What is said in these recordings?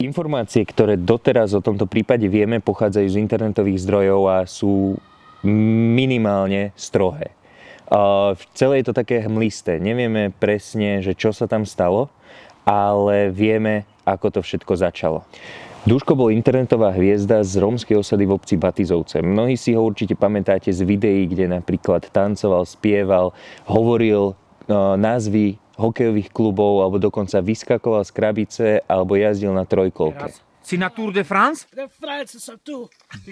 Informácie, ktoré doteraz o tomto prípade vieme, pochádzajú z internetových zdrojov a sú minimálne strohé. Celé je to také hmlisté. Nevieme presne, že čo sa tam stalo, ale vieme, ako to všetko začalo. Duško bol internetová hviezda z rómskej osady v obci Batizovce. Mnohí si ho určite pamätáte z videí, kde napríklad tancoval, spieval, hovoril názvy hokejových klubov, alebo dokonca vyskakoval z krabice, alebo jazdil na trojkolke. Si na Tour de France? De France som tu.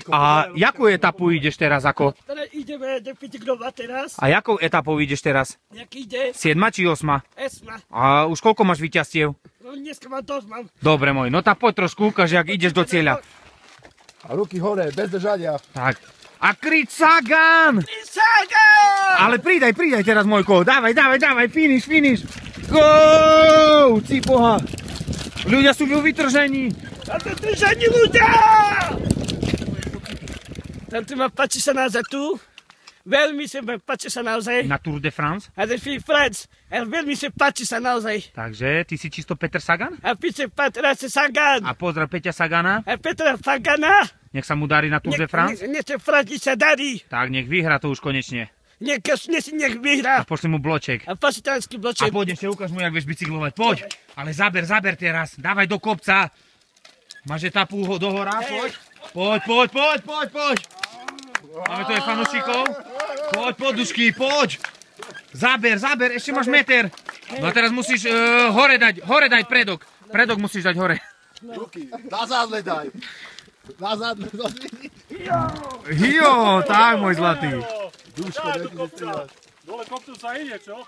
A jakú etapu ideš teraz ako? Teda ideme do Pitignova teraz. A jakou etapou ideš teraz? Jak ide? 7 či 8? Esma. A už koľko máš víťazstiev? No dneska mám dosť mám. Dobre môj, no tak poď trošku ukáž, jak ideš do cieľa. A ruky hore, bez držania. Tak. A kryť Sagan! Sagan! Ale pridaj teraz môjko. Dávaj, finish. Go! Cipoha. Ľudia sú vo vytržení. A to držaní ľudia! Tam ma páči sa naozaj tu. Veľmi sa páči sa naozaj. Na Tour de France? A de France. A veľmi sa páči sa naozaj. Takže ty si čisto Peter Sagan? A píše Petra Sagan. A pozdrav Peťa Sagana. A Petra Sagana. Nech sa mu darí na Tour de France. Nech sa Franti sa darí. Tak nech vyhrá to už konečne. Nech vyhrá. A pošli mu bloček. A pasitánsky bloček. A poď ešte ukáž mu, jak vieš bicyklovať. Poď. Ale zaber teraz. Dávaj do kopca. Máš etapu do hora. Poď. Máme tu aj fanúšikov. Poď, Dušky, poď. Zaber, ešte máš meter. No a teraz musíš hore dať predok. Predok musíš dať hore. Ruky, na zádle daj. Na zádle. Jo, tak môj zlatý. Duško, Dole kopcu sa ide, čo?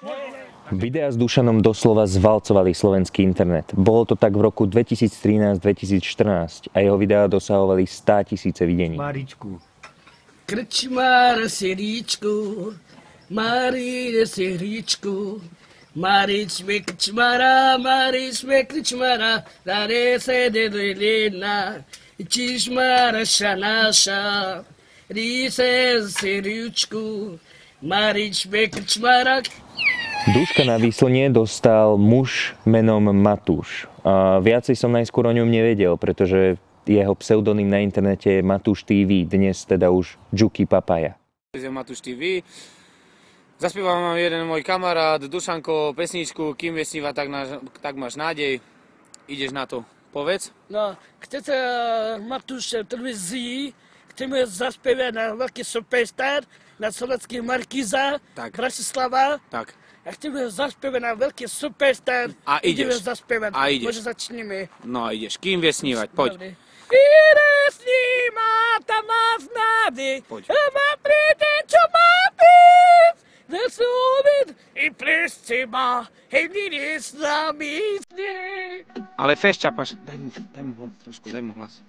Videá s Dušanom doslova zvalcovali slovenský internet. Bolo to tak v roku 2013-2014 a jeho videá dosahovali 100 000 videní. Maričku. Krčmár si ríčku, Maríne si hríčku, Maričme krčmara, dare se delena, Čižmara šanáša, Ríse si ríčku, Maričme krčmara. Duška na výslnie dostal muž menom Matúš. Viacej som najskôr o ňom nevedel, pretože jeho pseudonym na internete je Matúš TV, dnes teda už Juki Papaja. Matúš TV. Zaspieval mám jeden môj kamarát, Dušanko, pesničku, kým je sníva, tak máš nádej. Ideš na to, povedz. No, chcete Matúš v televízii, chceme zaspievať na veľký superstar, na slovenský Markíza, Bratislava. Tak. A chceme zaspievať na veľký superstar. A ideš. Ideme zaspievať. A ideš. Môže začneme. No a ideš, kým vie snívať, poď. Dobre. Ide sníma, tam má znady. Poď. A má príde, čo má byť. Zasúbiť i plesci ma, hej, nie s nami snie. Ale feš čapaš. Daj mu hlas, trošku, daj mu hlas.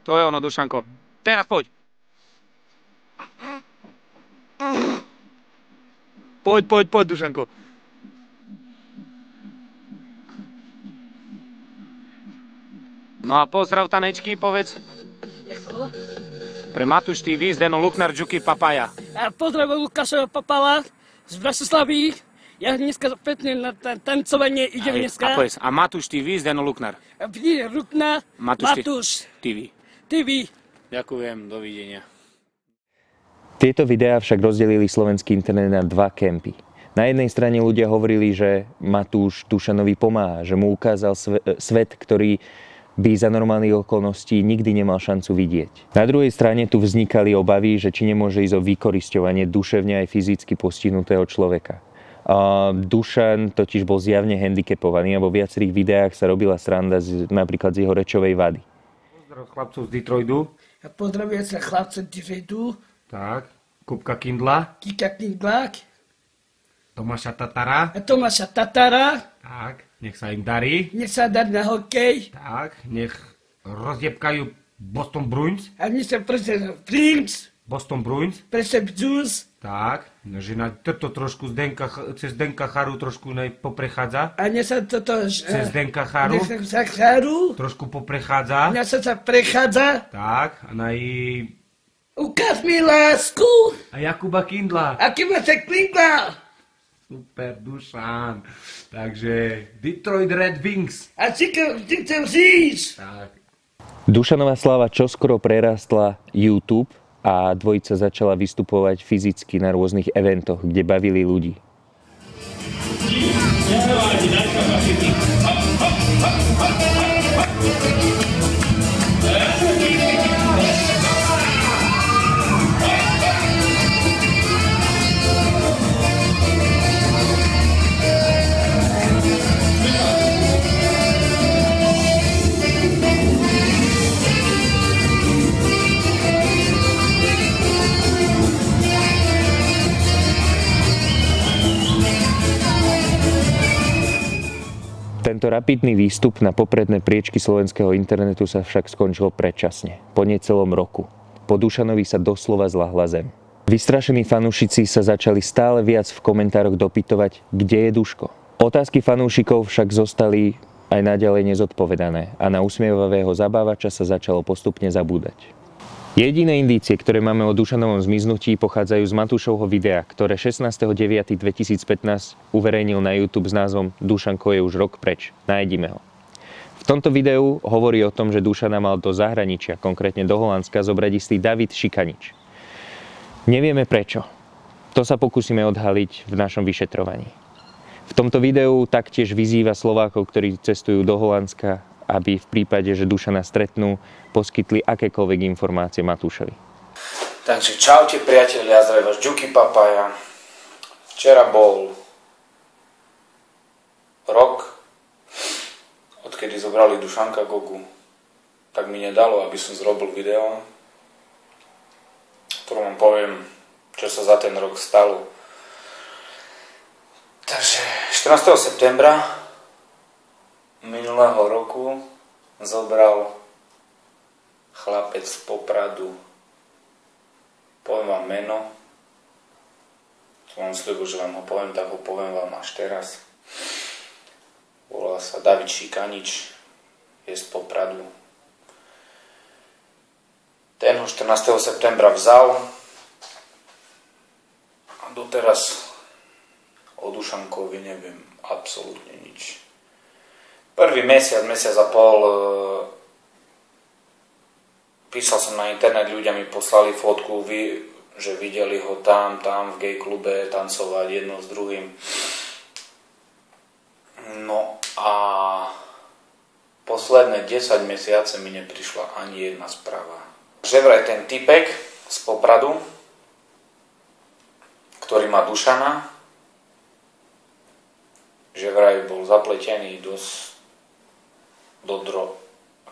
To je ono, Dušanko. Teraz poď. Poď, Dušanko. No a pozdrav tanečky, povedz. Pre Matúš TV, Zdeno Luknar, Juki Papaja. A pozdravujem Lukáša Papala z Bratislavy. Ja dneska pekne na tancovanie idem dneska. A povedz, a Matúš TV, Zdeno Luknar. Luknar, Matúš TV. TV. Ďakujem, dovidenia. Tieto videá však rozdelili slovenský internet na dva kempy. Na jednej strane ľudia hovorili, že Matúš Dušanovi pomáha, že mu ukázal svet, ktorý by za normálnych okolností nikdy nemal šancu vidieť. Na druhej strane tu vznikali obavy, že či nemôže ísť o vykorisťovanie duševne aj fyzicky postihnutého človeka. Dušan totiž bol zjavne handicapovaný a vo viacerých videách sa robila sranda napríklad z jeho rečovej vady. Pozdrav chlapcov z Detroitu. A pozdravujem sa chlapcom Detroitu. Tak, Kupka Kindla. Kika Kindlák. Tomáša Tatara. A Tomáša Tatara. Tak, nech sa im darí. Nech sa darí na hokej. Tak, nech rozjebkajú Boston Bruins. A nech sa presne Prince. Boston Bruins. Presne Blues. Tak, že na toto trošku cez Zdenka Charu trošku poprechádza. A nech sa toto... Cez Zdenka Charu. Nech sa Charu. Trošku poprechádza. Nech sa prechádza. Tak, a na Ukáž mi lásku. A Jakuba Kindla. Aký máte Kindla? Super, Dušan. Takže Detroit Red Wings. A ty chcem říct, Tak. Dušanova sláva čoskoro prerastla YouTube a dvojica začala vystupovať fyzicky na rôznych eventoch, kde bavili ľudí. Tento rapidný výstup na popredné priečky slovenského internetu sa však skončil predčasne, po necelom roku. Po Dušanovi sa doslova zľahla zem. Vystrašení fanúšici sa začali stále viac v komentároch dopytovať, kde je Duško. Otázky fanúšikov však zostali aj naďalej nezodpovedané a na usmievavého zabávača sa začalo postupne zabúdať. Jediné indície, ktoré máme o Dušanovom zmiznutí, pochádzajú z Matúšovho videa, ktoré 16.9.2015 uverejnil na YouTube s názvom Dušanko je už rok preč, nájdime ho. V tomto videu hovorí o tom, že Dušana mal do zahraničia, konkrétne do Holandska, zobrať istý David Šikanič. Nevieme prečo. To sa pokúsime odhaliť v našom vyšetrovaní. V tomto videu taktiež vyzýva Slovákov, ktorí cestujú do Holandska, aby v prípade, že Dušana stretnú, poskytli akékoľvek informácie Matúšovi. Takže čaute priatelia, zdraví vás Juki Papaja. Včera bol rok, odkedy zobrali Dušanka Gogu. Tak mi nedalo, aby som zrobil video, v ktorom vám poviem, čo sa za ten rok stalo. Takže 14. septembra minulého roku zobral chlapec z Popradu, poviem vám meno, som vám sľubil, že vám ho poviem, tak ho poviem vám až teraz. Volá sa David Šikanič, je z Popradu. Ten ho 14. septembra vzal a doteraz o Dušankovi neviem absolútne nič. Prvý mesiac a pol písal som na internet, ľudia mi poslali fotku, že videli ho tam v gay klube tancovať jedno s druhým. No a posledné 10 mesiace mi neprišla ani jedna správa. Že vraj ten typek z Popradu, ktorý má Dušana, že vraj bol zapletený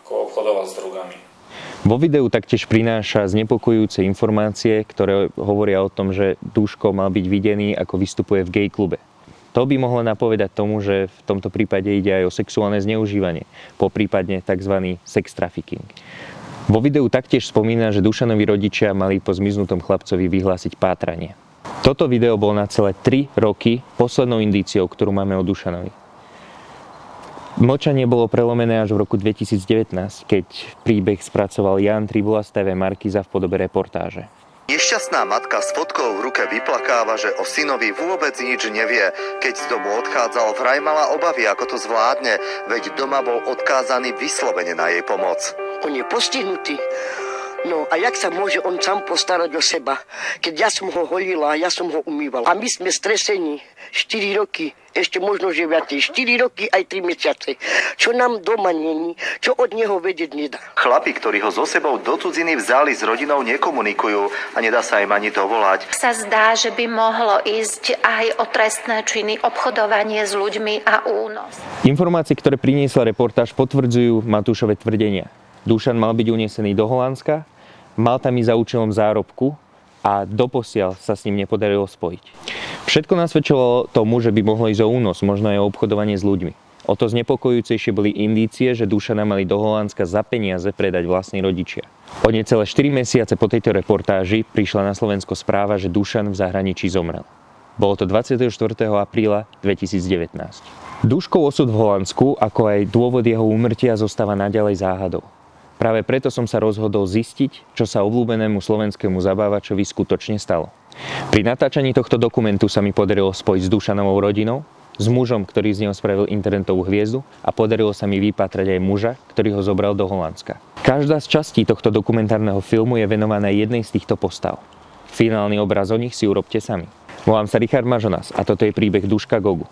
ako obchodoval s drogami. Vo videu taktiež prináša znepokojujúce informácie, ktoré hovoria o tom, že Duško mal byť videný, ako vystupuje v gay klube. To by mohlo napovedať tomu, že v tomto prípade ide aj o sexuálne zneužívanie, poprípadne tzv. Sex trafficking. Vo videu taktiež spomína, že Dušanovi rodičia mali po zmiznutom chlapcovi vyhlásiť pátranie. Toto video bolo na celé 3 roky poslednou indíciou, ktorú máme o Dušanovi. Mlčanie bolo prelomené až v roku 2019, keď príbeh spracoval Jan Tribula z TV Markíza v podobe reportáže. Nešťastná matka s fotkou v ruke vyplakáva, že o synovi vôbec nič nevie. Keď z domu odchádzal, vraj mala obavy, ako to zvládne, veď doma bol odkázaný vyslovene na jej pomoc. On je postihnutý. No a jak sa môže on sám postarať o seba, keď ja som ho holila, ja som ho umývala. A my sme stresení 4 roky, ešte možno, že viacej, 4 roky aj 3 mesiace. Čo nám doma není, čo od neho vedieť nedá. Chlapi, ktorí ho so sebou do cudziny vzali, s rodinou nekomunikujú a nedá sa im ani dovolať. Sa zdá, že by mohlo ísť aj o trestné činy, obchodovanie s ľuďmi a únos. Informácie, ktoré priniesla reportáž, potvrdzujú Matúšove tvrdenia. Dušan mal byť unesený do Holandska, mal tam ísť za účelom zárobku a doposiaľ sa s ním nepodarilo spojiť. Všetko nasvedčovalo tomu, že by mohlo ísť o únos, možno aj o obchodovanie s ľuďmi. O to znepokojúcejšie boli indície, že Dušana mali do Holandska za peniaze predať vlastní rodičia. O necelé 4 mesiace po tejto reportáži prišla na Slovensko správa, že Dušan v zahraničí zomrel. Bolo to 24. apríla 2019. Duškov osud v Holandsku, ako aj dôvod jeho úmrtia, zostáva naďalej záhadou. Práve preto som sa rozhodol zistiť, čo sa obľúbenému slovenskému zabávačovi skutočne stalo. Pri natáčaní tohto dokumentu sa mi podarilo spojiť s Dušanovou rodinou, s mužom, ktorý z neho spravil internetovú hviezdu a podarilo sa mi vypátrať aj muža, ktorý ho zobral do Holandska. Každá z častí tohto dokumentárneho filmu je venovaná jednej z týchto postav. Finálny obraz o nich si urobte sami. Volám sa Richard Mažonas a toto je príbeh Duška Gogu.